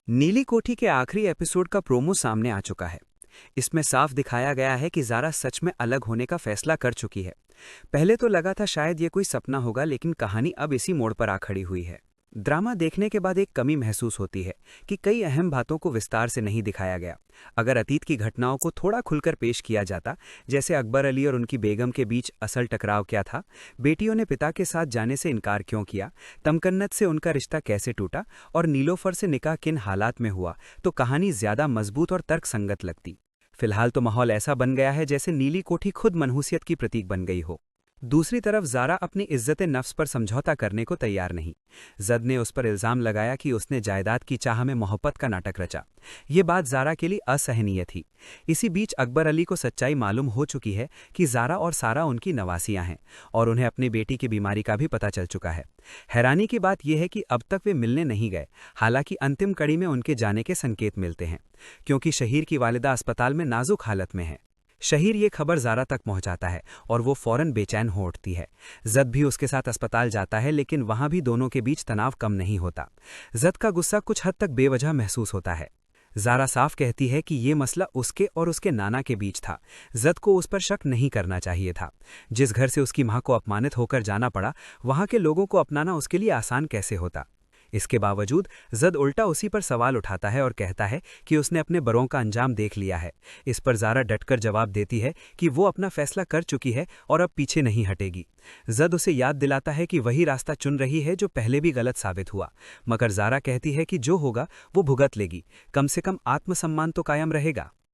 नीली कोठी के आखिरी एपिसोड का प्रोमो सामने आ चुका है। इसमें साफ दिखाया गया है कि ज़ारा सच में अलग होने का फैसला कर चुकी है। पहले तो लगा था शायद ये कोई सपना होगा, लेकिन कहानी अब इसी मोड़ पर आ खड़ी हुई है। ड्रामा देखने के बाद एक कमी महसूस होती है कि कई अहम बातों को विस्तार से नहीं दिखाया गया। अगर अतीत की घटनाओं को थोड़ा खुलकर पेश किया जाता, जैसे अकबर अली और उनकी बेगम के बीच असल टकराव क्या था, बेटियों ने पिता के साथ जाने से इनकार क्यों किया, तमकन्नत से उनका रिश्ता कैसे टूटा और नीलोफर से निकाह किन हालात में हुआ, तो कहानी ज्यादा मजबूत और तर्कसंगत लगती। फिलहाल तो माहौल ऐसा बन गया है जैसे नीली कोठी खुद मनहूसियत की प्रतीक बन गई हो। दूसरी तरफ ज़ारा अपनी इज्जत नफ्स पर समझौता करने को तैयार नहीं। जद ने उस पर इल्ज़ाम लगाया कि उसने जायदाद की चाह में मोहब्बत का नाटक रचा। ये बात ज़ारा के लिए असहनीय थी। इसी बीच अकबर अली को सच्चाई मालूम हो चुकी है कि ज़ारा और सारा उनकी नवासियां हैं और उन्हें अपनी बेटी की बीमारी का भी पता चल चुका है। हैरानी की बात यह है कि अब तक वे मिलने नहीं गए, हालांकि अंतिम कड़ी में उनके जाने के संकेत मिलते हैं, क्योंकि शहीर की वालिदा अस्पताल में नाजुक हालत में है। शहीर ये खबर ज़ारा तक पहुंचाता है और वो फौरन बेचैन हो उठती है। जद भी उसके साथ अस्पताल जाता है, लेकिन वहां भी दोनों के बीच तनाव कम नहीं होता। जद का गुस्सा कुछ हद तक बेवजह महसूस होता है। ज़ारा साफ कहती है कि ये मसला उसके और उसके नाना के बीच था। जद को उस पर शक नहीं करना चाहिए था। जिस घर से उसकी मां को अपमानित होकर जाना पड़ा, वहां के लोगों को अपनाना उसके लिए आसान कैसे होता। इसके बावजूद जद उल्टा उसी पर सवाल उठाता है और कहता है कि उसने अपने बरों का अंजाम देख लिया है। इस पर ज़ारा डटकर जवाब देती है कि वो अपना फैसला कर चुकी है और अब पीछे नहीं हटेगी। जद उसे याद दिलाता है कि वही रास्ता चुन रही है जो पहले भी गलत साबित हुआ, मगर ज़ारा कहती है कि जो होगा वो भुगत लेगी, कम से कम आत्मसम्मान तो कायम रहेगा।